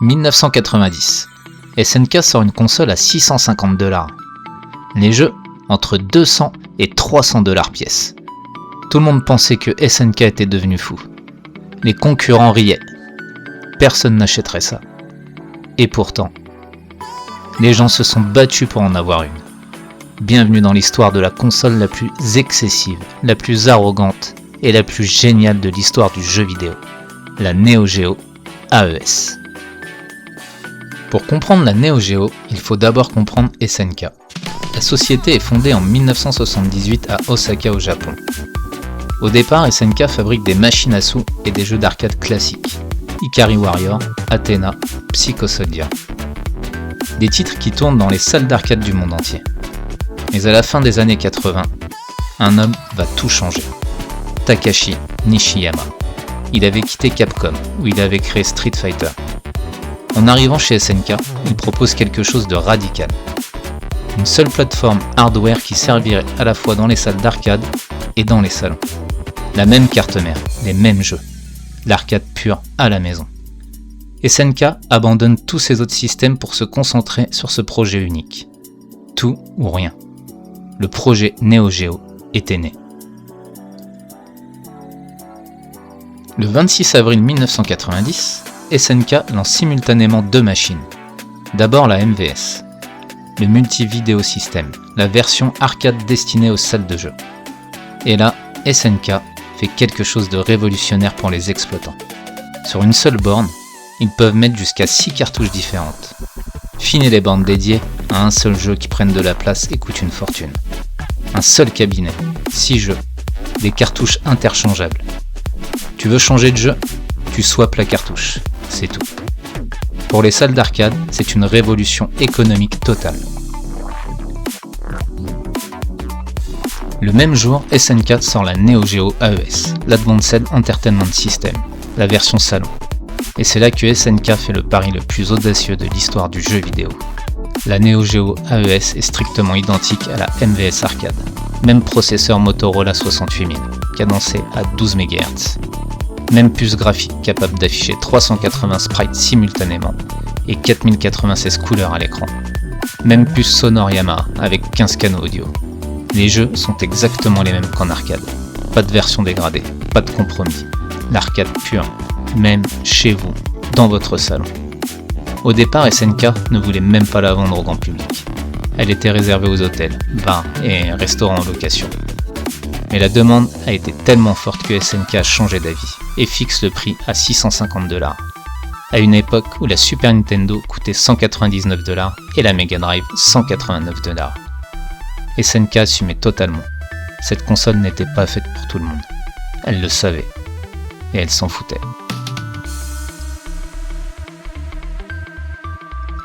1990. SNK sort une console à 650$. Les jeux entre 200 et 300$ pièce. Tout le monde pensait que SNK était devenu fou. Les concurrents riaient. Personne n'achèterait ça. Et pourtant, les gens se sont battus pour en avoir une. Bienvenue dans l'histoire de la console la plus excessive, la plus arrogante et la plus géniale de l'histoire du jeu vidéo, la Neo Geo AES. Pour comprendre la Neo Geo, il faut d'abord comprendre SNK. La société est fondée en 1978 à Osaka au Japon. Au départ, SNK fabrique des machines à sous et des jeux d'arcade classiques. Ikari Warrior, Athena, Psycho Soldier. Des titres qui tournent dans les salles d'arcade du monde entier. Mais à la fin des années 80, un homme va tout changer. Takashi Nishiyama. Il avait quitté Capcom, où il avait créé Street Fighter. En arrivant chez SNK, il propose quelque chose de radical. Une seule plateforme hardware qui servirait à la fois dans les salles d'arcade et dans les salons. La même carte mère, les mêmes jeux. L'arcade pure à la maison. SNK abandonne tous ses autres systèmes pour se concentrer sur ce projet unique. Tout ou rien. Le projet Neo Geo était né. Le 26 avril 1990, SNK lance simultanément deux machines. D'abord la MVS, le Multi-Video System, la version arcade destinée aux salles de jeu. Et là, SNK fait quelque chose de révolutionnaire pour les exploitants. Sur une seule borne, ils peuvent mettre jusqu'à 6 cartouches différentes. Fini les bornes dédiées à un seul jeu qui prennent de la place et coûtent une fortune. Un seul cabinet, 6 jeux, des cartouches interchangeables. Tu veux changer de jeu ? Tu swaps la cartouche, c'est tout. Pour les salles d'arcade, c'est une révolution économique totale. Le même jour, SNK sort la Neo Geo AES, l'Advanced Entertainment System, la version salon. Et c'est là que SNK fait le pari le plus audacieux de l'histoire du jeu vidéo. La Neo Geo AES est strictement identique à la MVS arcade. Même processeur Motorola 68000, cadencé à 12 MHz. Même puce graphique capable d'afficher 380 sprites simultanément et 4096 couleurs à l'écran. Même puce sonore Yamaha avec 15 canaux audio. Les jeux sont exactement les mêmes qu'en arcade. Pas de version dégradée, pas de compromis. L'arcade pure, même chez vous, dans votre salon. Au départ, SNK ne voulait même pas la vendre au grand public. Elle était réservée aux hôtels, bars et restaurants en location. Mais la demande a été tellement forte que SNK a changé d'avis et fixe le prix à 650$. À une époque où la Super Nintendo coûtait 199$ et la Mega Drive 189$. SNK assumait totalement. Cette console n'était pas faite pour tout le monde. Elle le savait. Et elle s'en foutait.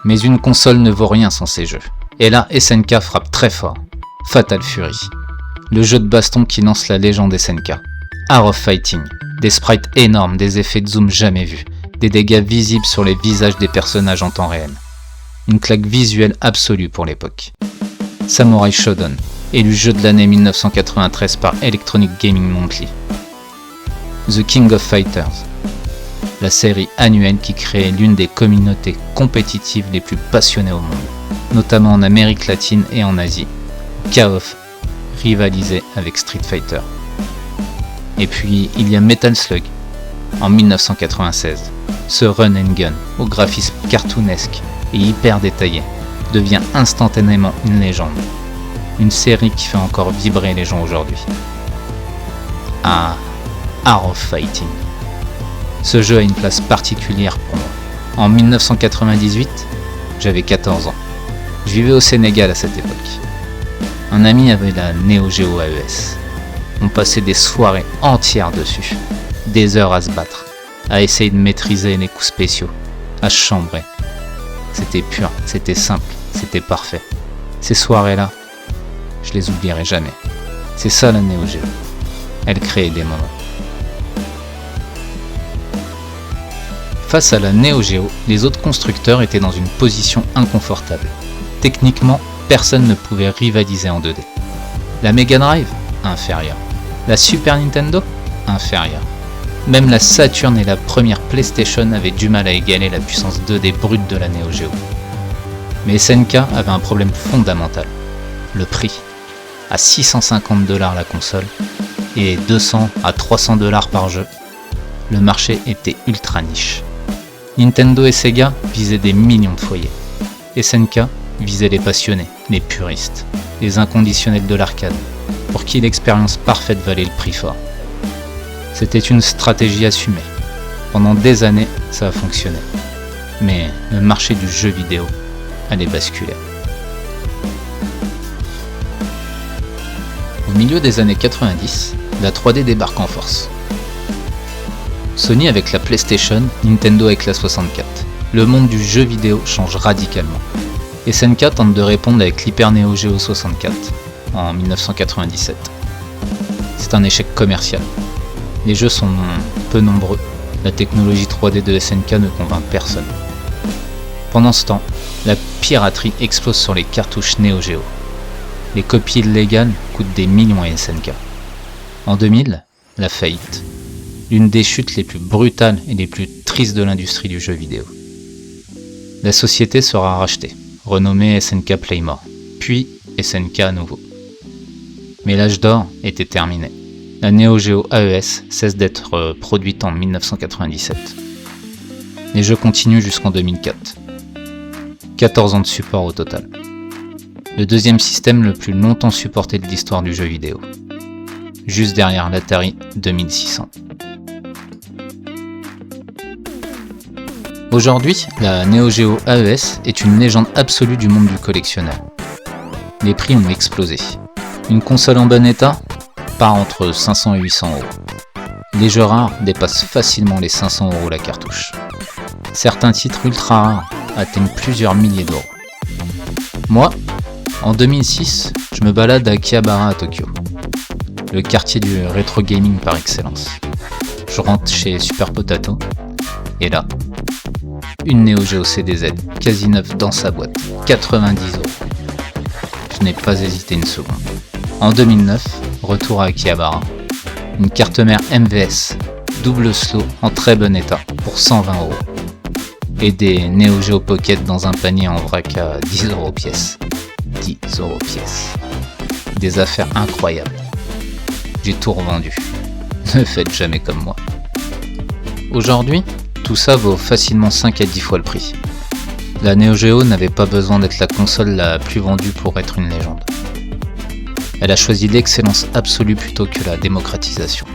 Mais une console ne vaut rien sans ses jeux. Et là, SNK frappe très fort. Fatal Fury. Le jeu de baston qui lance la légende SNK. Art of Fighting. Des sprites énormes, des effets de zoom jamais vus. Des dégâts visibles sur les visages des personnages en temps réel. Une claque visuelle absolue pour l'époque. Samurai Shodown, élu jeu de l'année 1993 par Electronic Gaming Monthly. The King of Fighters, la série annuelle qui crée l'une des communautés compétitives les plus passionnées au monde, notamment en Amérique latine et en Asie. KOF rivalisait avec Street Fighter. Et puis il y a Metal Slug, en 1996. Ce run and gun, au graphisme cartoonesque et hyper détaillé, devient instantanément une légende. Une série qui fait encore vibrer les gens aujourd'hui. Ah, Art of Fighting. Ce jeu a une place particulière pour moi. En 1998, j'avais 14 ans. Je vivais au Sénégal à cette époque. Un ami avait la Neo Geo AES. On passait des soirées entières dessus. Des heures à se battre, à essayer de maîtriser les coups spéciaux, à chambrer. C'était pur, c'était simple, c'était parfait. Ces soirées-là, je les oublierai jamais. C'est ça la Neo Geo. Elle crée des moments. Face à la Neo Geo, les autres constructeurs étaient dans une position inconfortable. Techniquement, personne ne pouvait rivaliser en 2D. La Mega Drive, inférieure. La Super Nintendo, inférieure. Même la Saturn et la première PlayStation avaient du mal à égaler la puissance 2D brute de la Neo Geo. Mais SNK avait un problème fondamental, le prix. À 650 $ la console et 200 à 300 $ par jeu, le marché était ultra niche. Nintendo et Sega visaient des millions de foyers. SNK visait les passionnés, les puristes, les inconditionnels de l'arcade, pour qui l'expérience parfaite valait le prix fort. C'était une stratégie assumée. Pendant des années, ça a fonctionné. Mais le marché du jeu vidéo allait basculer. Au milieu des années 90, la 3D débarque en force. Sony avec la PlayStation, Nintendo avec la 64. Le monde du jeu vidéo change radicalement. SNK tente de répondre avec l'Hyper Neo Geo 64 en 1997. C'est un échec commercial. Les jeux sont peu nombreux, la technologie 3D de SNK ne convainc personne. Pendant ce temps, la piraterie explose sur les cartouches Neo Geo. Les copies illégales coûtent des millions à SNK. En 2000, la faillite. L'une des chutes les plus brutales et les plus tristes de l'industrie du jeu vidéo. La société sera rachetée, renommée SNK Playmore, puis SNK à nouveau. Mais l'âge d'or était terminé. La Neo Geo AES cesse d'être produite en 1997. Les jeux continuent jusqu'en 2004. 14 ans de support au total. Le deuxième système le plus longtemps supporté de l'histoire du jeu vidéo. Juste derrière l'Atari 2600. Aujourd'hui, la Neo Geo AES est une légende absolue du monde du collectionneur. Les prix ont explosé. Une console en bon état part entre 500 et 800 €. Les jeux rares dépassent facilement les 500 € la cartouche. Certains titres ultra rares atteignent plusieurs milliers d'euros. Moi, en 2006, je me balade à Akihabara à Tokyo, le quartier du rétro gaming par excellence. Je rentre chez Super Potato, et là, une Neo Geo CDZ, quasi neuve dans sa boîte, 90 €. Je n'ai pas hésité une seconde. En 2009, retour à Akihabara, une carte mère MVS, double slow en très bon état, pour 120 €. Et des Neo Geo Pocket dans un panier en vrac à 10 € pièce. 10 € pièce. Des affaires incroyables. J'ai tout revendu. Ne faites jamais comme moi. Aujourd'hui, tout ça vaut facilement 5 à 10 fois le prix. La Neo Geo n'avait pas besoin d'être la console la plus vendue pour être une légende. Elle a choisi l'excellence absolue plutôt que la démocratisation.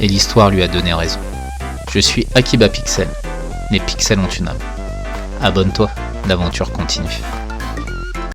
Et l'histoire lui a donné raison. Je suis Akiba Pixel. Les pixels ont une âme. Abonne-toi, l'aventure continue.